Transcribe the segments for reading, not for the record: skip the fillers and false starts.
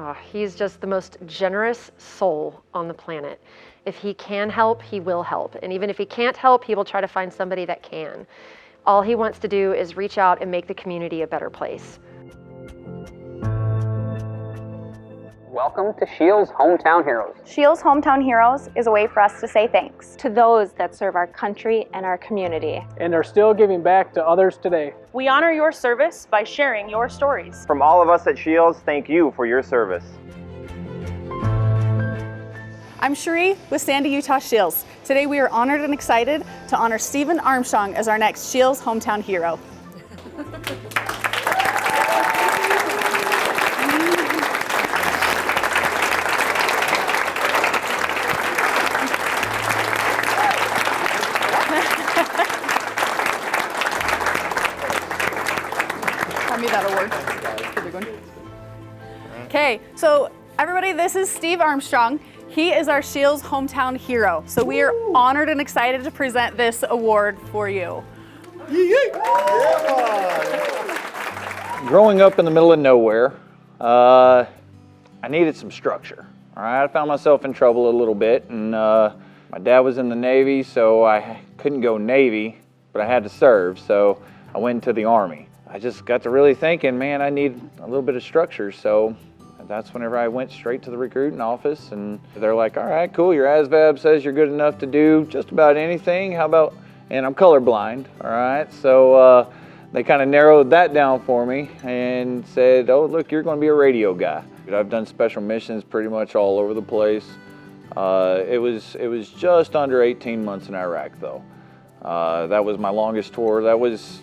Oh, he's just the most generous soul on the planet. If he can help, he will help. And even if he can't help, he will try to find somebody that can. All he wants to do is reach out and make the community a better place. Welcome to Scheels Hometown Heroes. Scheels Hometown Heroes is a way for us to say thanks to those that serve our country and our community, and are still giving back to others today. We honor your service by sharing your stories. From all of us at Scheels, thank you for your service. I'm Cherie with Sandy, Utah Scheels. Today we are honored and excited to honor Steve Armstrong as our next Scheels Hometown Hero. Hand me that award. Okay, so everybody, this is Steve Armstrong. He is our Scheels Hometown Hero. So we are honored and excited to present this award for you. Growing up in the middle of nowhere, I needed some structure. All right, I found myself in trouble a little bit, and my dad was in the Navy, so I couldn't go Navy, but I had to serve, so I went into the Army. I just got to really thinking, man, I need a little bit of structure, so that's whenever I went straight to the recruiting office, and they're like, all right, cool, your ASVAB says you're good enough to do just about anything. How about, and I'm colorblind, all right? So they kind of narrowed that down for me and said, oh, look, you're going to be a radio guy. I've done special missions pretty much all over the place. It was just under 18 months in Iraq, though. That was my longest tour. That was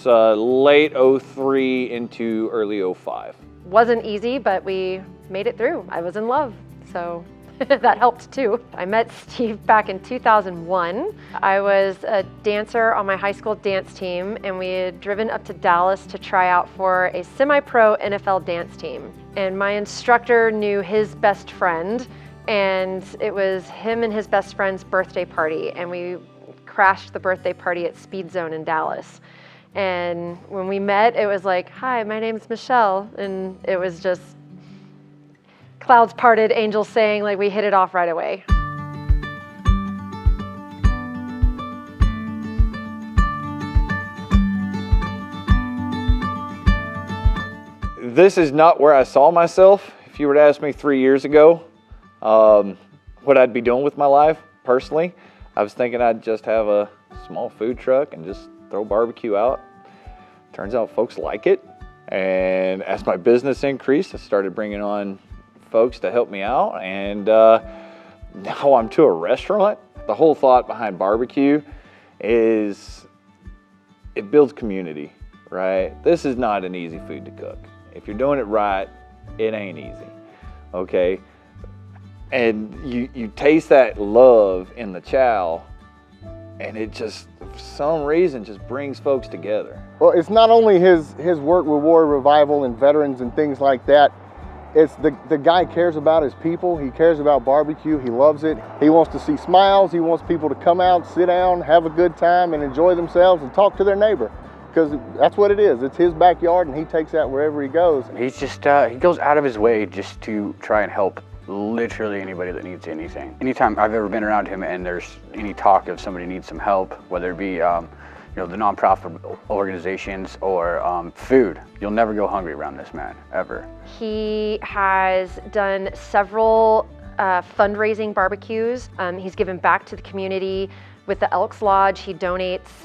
late 03 into early 05. Wasn't easy, but we made it through. I was in love, so that helped too. I met Steve back in 2001. I was a dancer on my high school dance team, and we had driven up to Dallas to try out for a semi-pro NFL dance team. And my instructor knew his best friend, and it was him and his best friend's birthday party, and we crashed the birthday party at Speed Zone in Dallas. And when we met, it was like, hi, my name's Michelle. And it was just clouds parted, angels sang, like we hit it off right away. This is not where I saw myself. If you were to ask me 3 years ago what I'd be doing with my life personally, I was thinking I'd just have a small food truck and just throw barbecue out. Turns out folks like it, and as my business increased, I started bringing on folks to help me out, and now I'm to a restaurant. The whole thought behind barbecue is it builds community, right? This is not an easy food to cook. If you're doing it right, it ain't easy, okay? And you taste that love in the chow, and it just, for some reason, just brings folks together. Well, it's not only his work with War Revival and veterans and things like that. It's the guy cares about his people. He cares about barbecue. He loves it. He wants to see smiles. He wants people to come out, sit down, have a good time, and enjoy themselves and talk to their neighbor. Because that's what it is. It's his backyard, and he takes that wherever he goes. He's just, he goes out of his way just to try and help literally anybody that needs anything. Anytime I've ever been around him and there's any talk of somebody needs some help, whether it be you know, the nonprofit organizations or food, you'll never go hungry around this man, ever. He has done several fundraising barbecues. He's given back to the community. With the Elks Lodge, he donates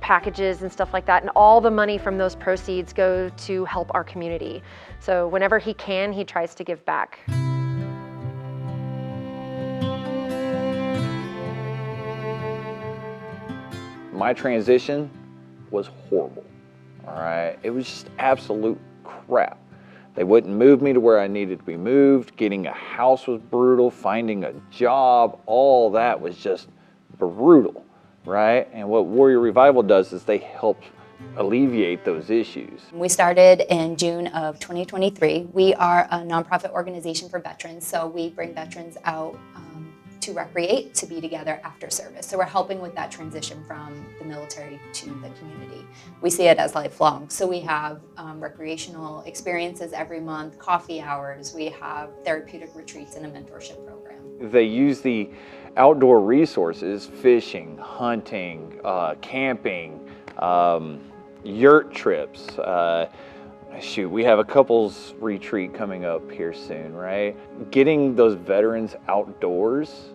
packages and stuff like that, and all the money from those proceeds go to help our community. So whenever he can, he tries to give back. My transition was horrible, all right? It was just absolute crap. They wouldn't move me to where I needed to be moved. Getting a house was brutal. Finding a job, all that was just brutal, right? And what Warrior Revival does is they help alleviate those issues. We started in June of 2023. We are a nonprofit organization for veterans, so we bring veterans out to recreate, to be together after service. So we're helping with that transition from the military to the community. We see it as lifelong. So we have recreational experiences every month, coffee hours, we have therapeutic retreats and a mentorship program. They use the outdoor resources, fishing, hunting, camping, yurt trips. Shoot, we have a couples retreat coming up here soon, right? Getting those veterans outdoors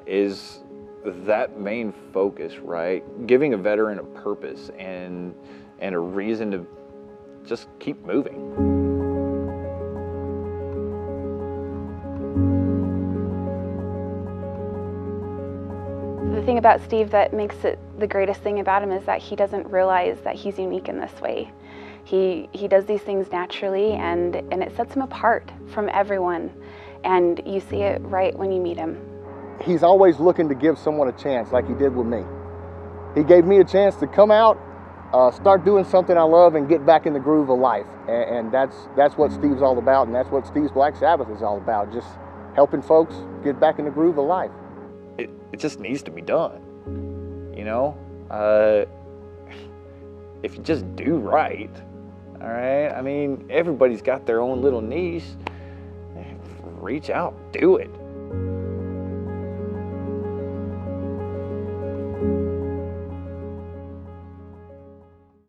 is that main focus, right? Giving a veteran a purpose and a reason to just keep moving. The thing about Steve that makes it the greatest thing about him is that he doesn't realize that he's unique in this way. He does these things naturally, and it sets him apart from everyone, and you see it right when you meet him. He's always looking to give someone a chance, like he did with me. He gave me a chance to come out, start doing something I love, and get back in the groove of life. And that's what Steve's all about, and that's what Steve's Black Sabbath is all about, just helping folks get back in the groove of life. It just needs to be done, you know? If you just do right, all right? I mean, everybody's got their own little niche. Reach out, do it.